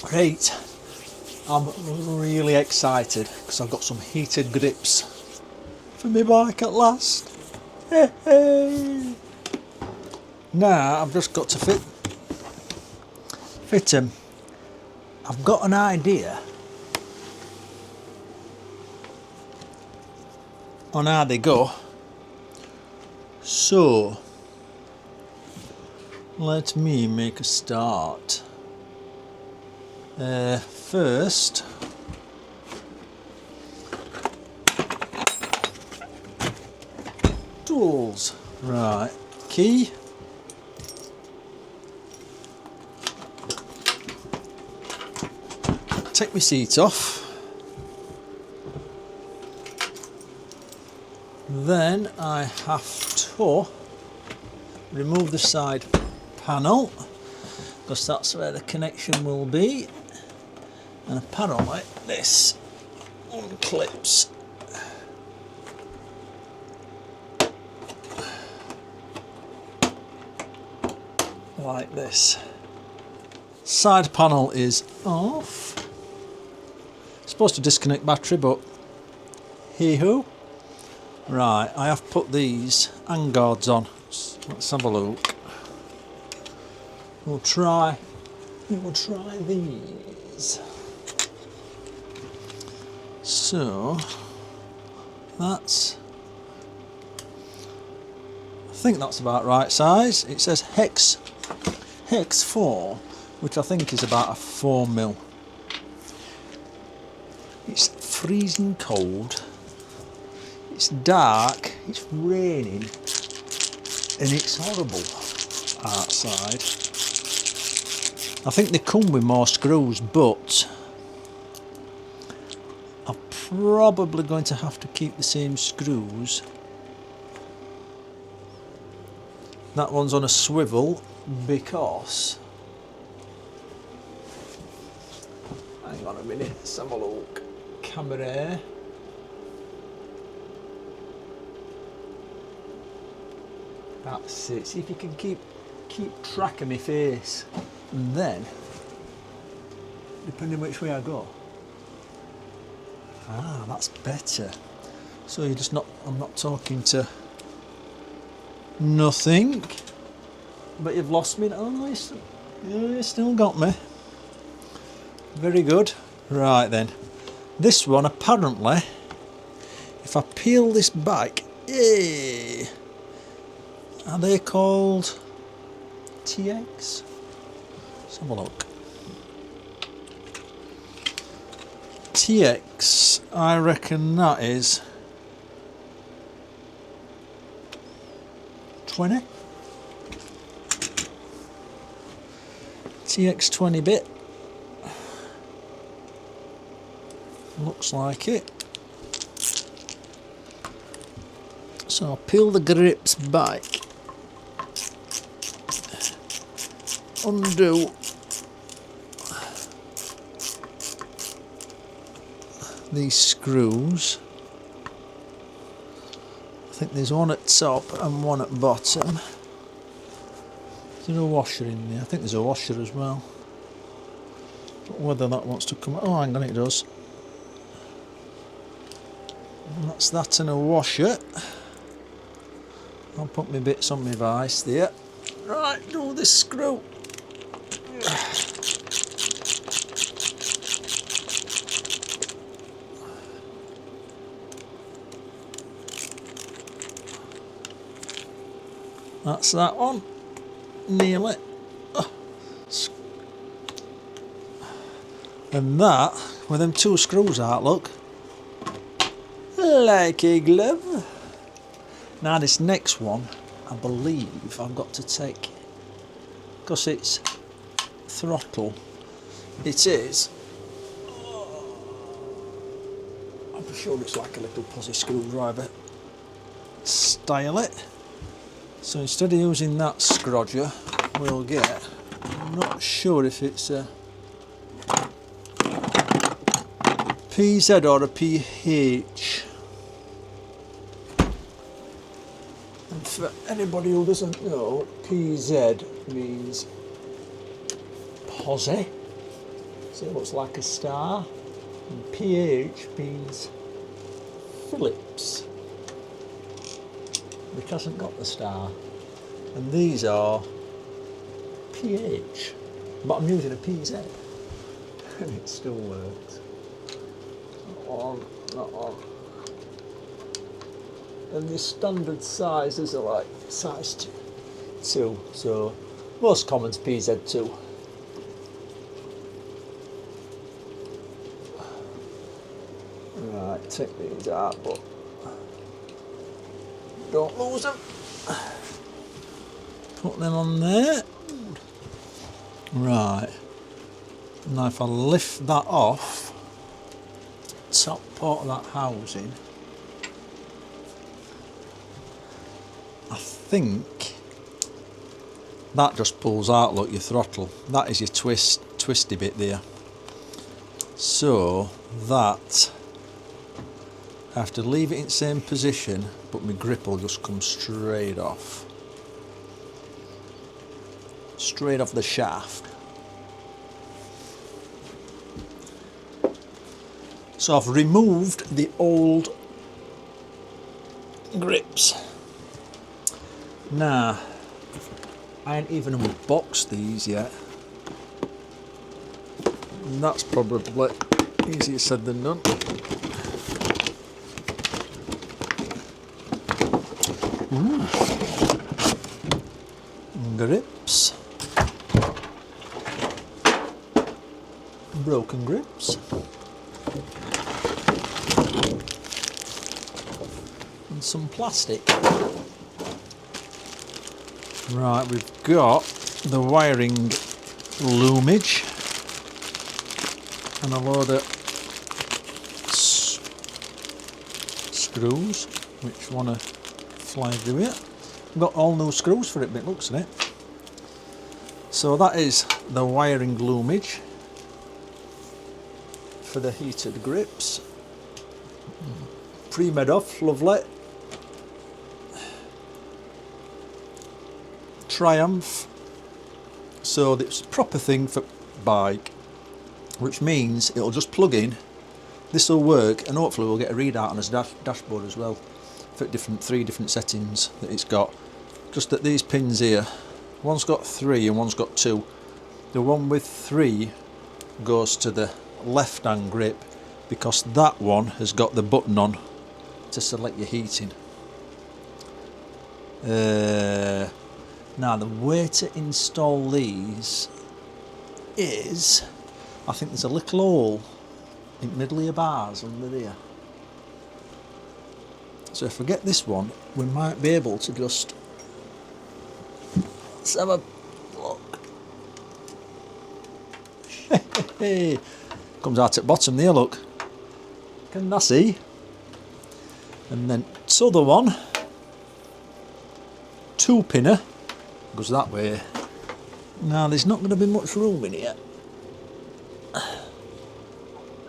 Right, I'm really excited because I've got some heated grips for my bike at last. Hey. Now I've just got to fit them. I've got an idea on how they go, so let me make a start. First, tools. Right, key. Take my seat off. Then I have to remove the side panel because that's where the connection will be. And a panel like this unclips. Like this. Side panel is off. Supposed to disconnect battery, but hey ho. Right, I have put these handguards on. Let's have a look. We'll try these. So that's, I think that's about right size. It says hex 4, which I think is about a 4mm. It's freezing cold. It's dark. It's raining, and it's horrible outside. I think they come with more screws, but I'm probably going to have to keep the same screws. That one's on a swivel because, hang on a minute, let's have a look. Camera. That's it. See if you can keep track of my face, and then depending which way I go. Ah, that's better. So you're just not. I'm not talking to nothing. But you've lost me. Oh, you still got me. Very good. Right then. This one apparently, if I peel this back, yay! Are they called TX? Let's have a look. TX, I reckon that is 20. TX 20 bit. Looks like it. So I'll peel the grips back. Undo these screws. I think there's one at top and one at bottom. Is there a washer in there? I think there's a washer as well. But whether that wants to come, oh hang on, it does. And that's that and a washer. I'll put my bits on my vise there. Right, do this screw. That's that one. Nearly. And that, with them two screws out, look. Like a glove. Now this next one, I believe I've got to take, because it's throttle, it is, I'm sure it's like a little posi screwdriver style it. So instead of using that scrodger, we'll get, I'm not sure if it's a PZ or a PH. And for anybody who doesn't know, PZ means posi, So it looks like a star. And PH means Phillips, which hasn't got the star. And these are PH, but I'm using a PZ, and it still works. Not on, not on. And the standard sizes are like size 2, so most common's PZ2. Right, take these out, but don't lose them. Put them on there. Right. Now if I lift that off, top part of that housing, I think that just pulls out, look, your throttle. That is your twisty bit there. So that, I have to leave it in the same position, but my grip will just come straight off. Straight off the shaft. So I've removed the old grips. Now, I ain't even unboxed these yet. And that's probably easier said than done. Grips. Broken grips. And some plastic. Right, we've got the wiring loomage and a load of screws which want to fly through it. We've got all new screws for it, but it looks at it. So that is the wiring loomage for the heated grips. Pre-made off, lovely. Triumph. So it's a proper thing for bike, which means it'll just plug in. This will work, and hopefully we'll get a readout on its dashboard as well for three different settings that it's got. Just that these pins here, one's got 3 and one's got 2. The one with 3 goes to the left hand grip because that one has got the button on to select your heating. Now the way to install these is, I think there's a little hole in the middle of your bars under there. So if I get this one, we might be able to just, let's have a look. Hey, comes out at bottom there, look. Can I see? And then this other one, 2-pinner, goes that way. Now there's not going to be much room in here.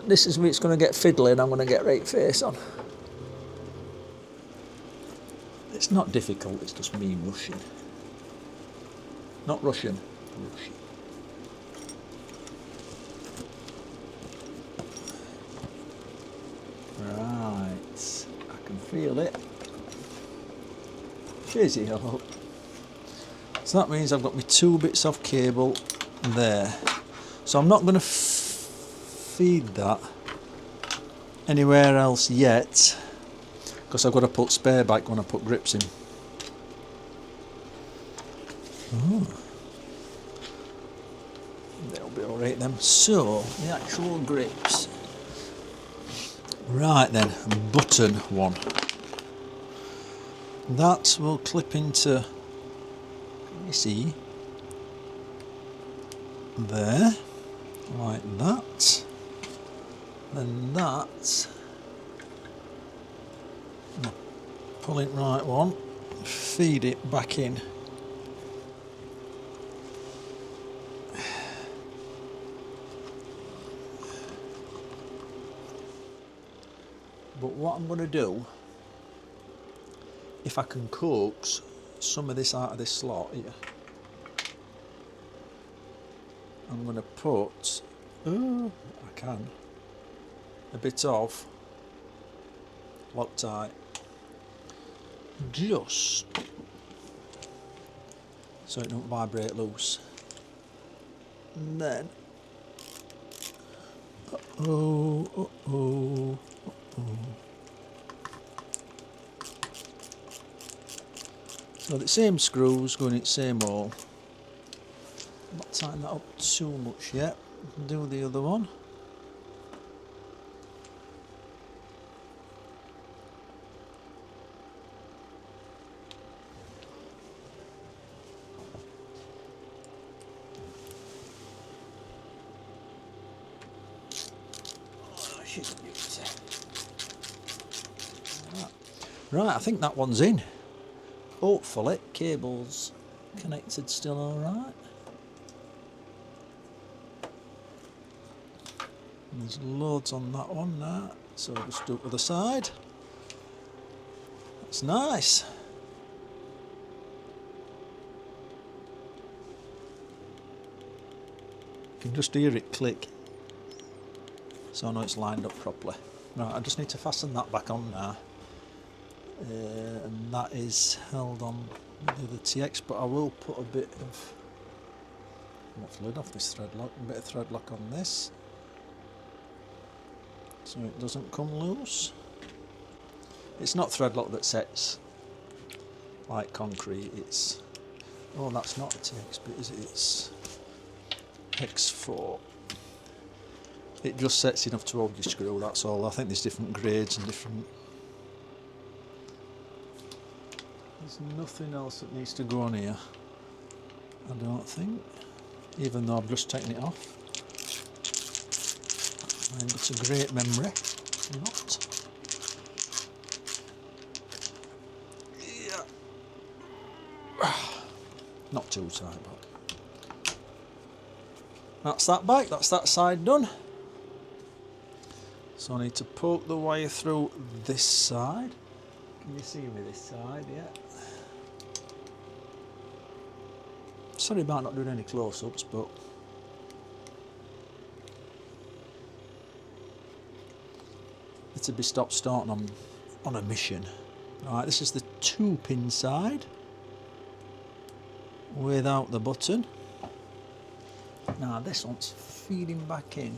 This is where it's going to get fiddly and I'm going to get right face on. It's not difficult, it's just me rushing. Not rushing, rushing. Right, I can feel it. Cheesy, I hope. So that means I've got my 2 bits of cable there. So I'm not going to feed that anywhere else yet, because I've got to put spare back when I put grips in. Oh. They'll be alright then. So, the actual grips. Right then, button one. That will clip into, can you see, there, like that. Then that, pull it right one, feed it back in. But what I'm going to do, if I can coax some of this out of this slot here, I'm going to put Oh, I can. A bit of Loctite. Just so it don't vibrate loose. And then, oh. So the same screws going in the same hole. I'm not tying that up too much yet. Do the other one. Right, I think that one's in. Hopefully, cable's connected still alright. There's loads on that one now, so I'll just do it to the side. That's nice. You can just hear it click, so I know it's lined up properly. Right, I just need to fasten that back on now. And that is held on with the TX, but I will put a bit of what's lid off this thread lock, a bit of thread lock on this so it doesn't come loose. It's not thread lock that sets like concrete, it's, oh, that's not a TX bit, is it? It's X4. It just sets enough to hold your screw, that's all. I think there's different grades and different. There's nothing else that needs to go on here, I don't think, even though I've just taken it off. And it's a great memory. Not too tight, but that's that back, that's that side done. So I need to poke the wire through this side. Can you see me this side? Yeah. Sorry about not doing any close-ups, but it's a bit stop starting on a mission. Right, this is the 2-pin side without the button. Now this one's feeding back in,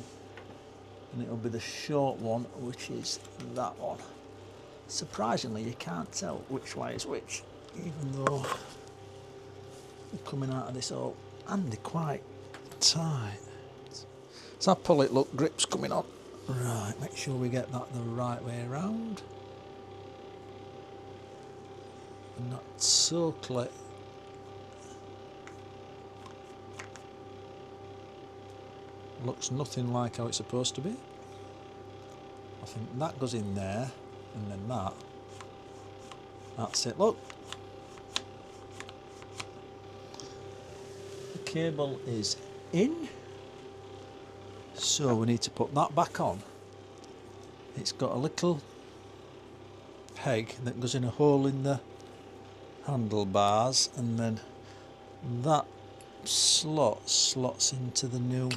and it'll be the short one, which is that one. Surprisingly, you can't tell which way is which, even though they're coming out of this hole, and they're quite tight. So I pull it, look, grip's coming on. Right, make sure we get that the right way around. And not so clear. Looks nothing like how it's supposed to be. I think that goes in there, and then that. That's it, look. The cable is in. So we need to put that back on. It's got a little peg that goes in a hole in the handlebars, and then that slots into the new.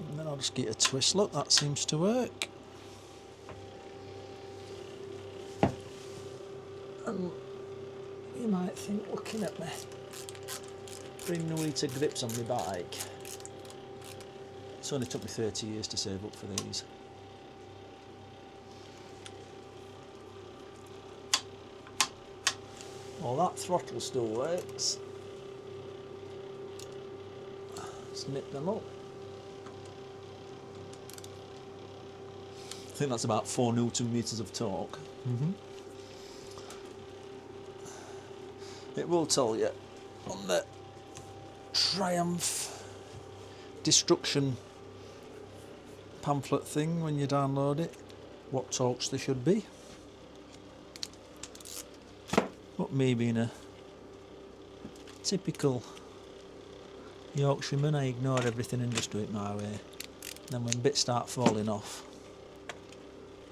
And then I'll just get a twist, look, that seems to work. And you might think, looking at me, bring Nuita grips on my bike. It's only took me 30 years to save up for these. Well, that throttle still works. Let's nip them up. I think that's about 4 Newton meters of torque. It will tell you on the Triumph destruction pamphlet thing when you download it what torques there should be. But me being a typical Yorkshireman, I ignore everything and just do it my way. Then when bits start falling off,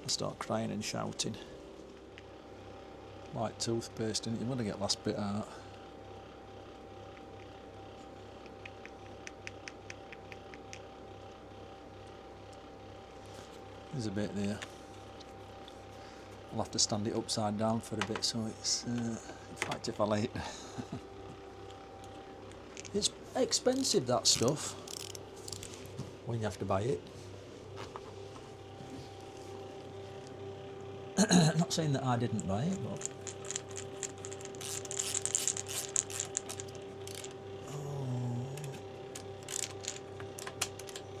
I start crying and shouting. Like toothpaste, innit? You want to get last bit out. There's a bit there. I'll have to stand it upside down for a bit so it's, in fact if I lay it, it's expensive that stuff when you have to buy it. Not saying that I didn't buy it, but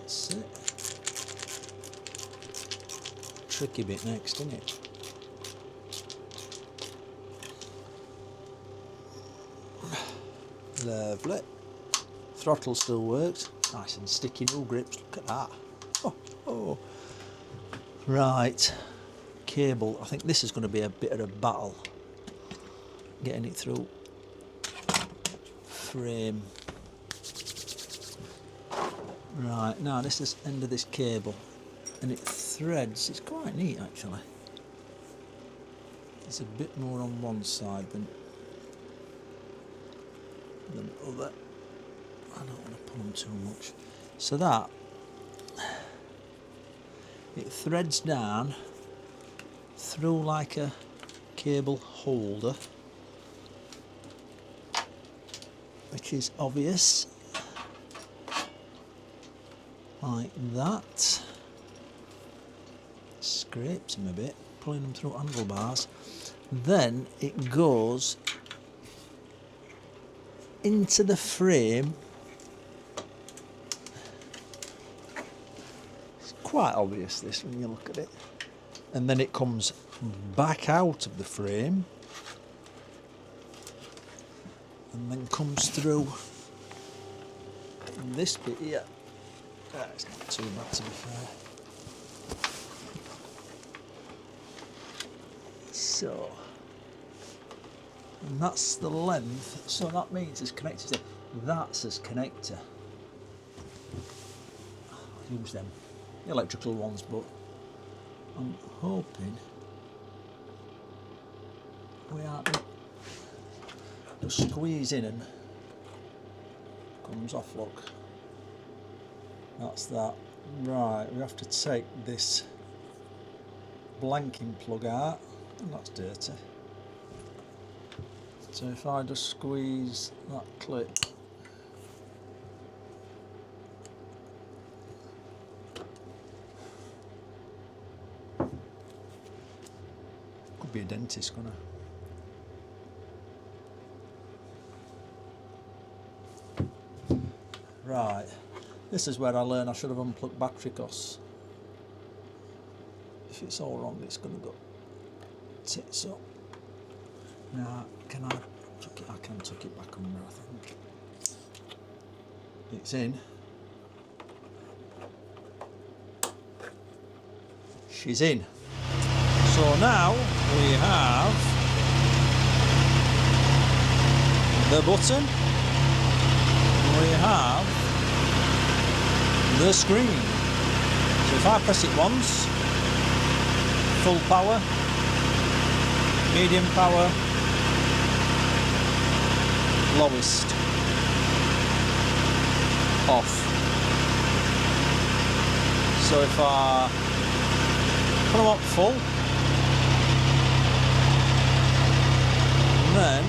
that's it. Tricky bit next, isn't it? Lovely. Throttle still works. Nice and sticky, no grips. Look at that. Oh, oh. Right. Cable. I think this is going to be a bit of a battle. Getting it through frame. Right. Now this is the end of this cable. And it threads. It's quite neat actually. There's a bit more on one side than other. I don't want to pull them too much. So that it threads down through like a cable holder, which is obvious, like that. Scrapes them a bit, pulling them through handlebars. Then it goes into the frame. It's quite obvious this when you look at it. And then it comes back out of the frame and then comes through this bit here. It's not too bad to be fair. So, and that's the length, so that means it's connected to, that's as connector. I'll use them, the electrical ones, but I'm hoping we aren't just squeeze in and comes off, look. That's that. Right, we have to take this blanking plug out, and that's dirty. So if I just squeeze that clip, could be a dentist, couldn't I? Right, this is where I learn I should have unplugged battery, cos if it's all wrong it's going to go tits up. Now, can I tuck it? I can tuck it back under, I think. It's in. She's in. So now we have the button, we have the screen. So if I press it once, full power, medium power, lowest, off. So if I put them up full, and then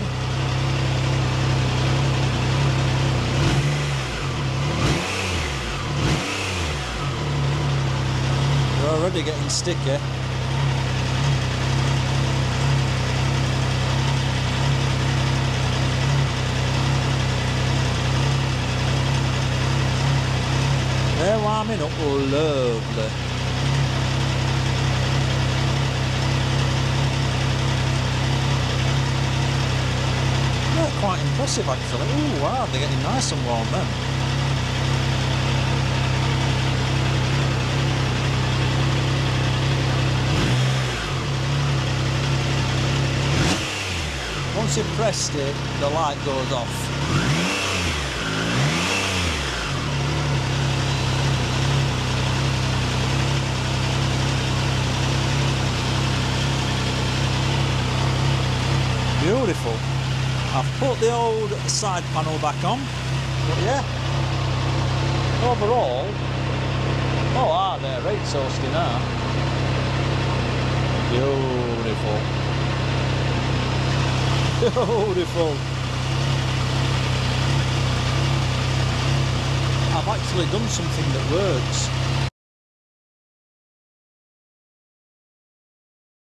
they're already getting sticky. They're warming up, lovely. They're quite impressive actually. Oh wow, they're getting nice and warm then. Once you've pressed it, the light goes off. Beautiful. I've put the old side panel back on, but yeah, overall, oh, they're right toasty now. Beautiful. Beautiful. I've actually done something that works.